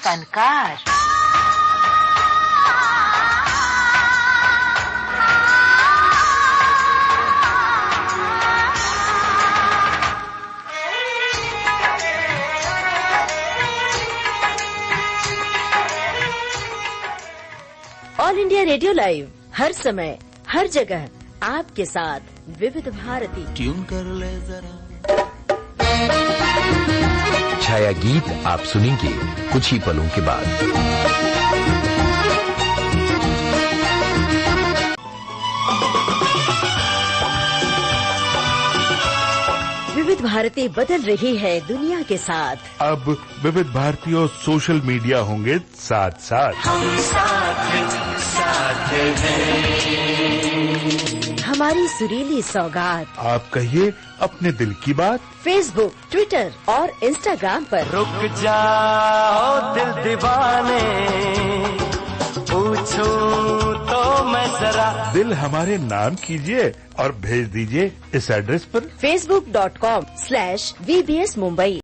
फनकार। All India radio live हर समय हर जगह आपके साथ विविध भारती। ट्यून कर ले जरा। छाया गीत आप सुनेंगे कुछ ही पलों के बाद। विविध भारती बदल रही है दुनिया के साथ। अब विविध भारती और सोशल मीडिया होंगे साथ साथ। हम साथ हैं। हमारी सुरीली सौगात। आप कहिए अपने दिल की बात। फेसबुक, ट्विटर और इंस्टाग्राम पर। रुक जाओ दिल दीवाने, पूछूं तो मैं जरा। दिल हमारे नाम कीजिए और भेज दीजिए इस एड्रेस पर facebook.com/VBS Mumbai।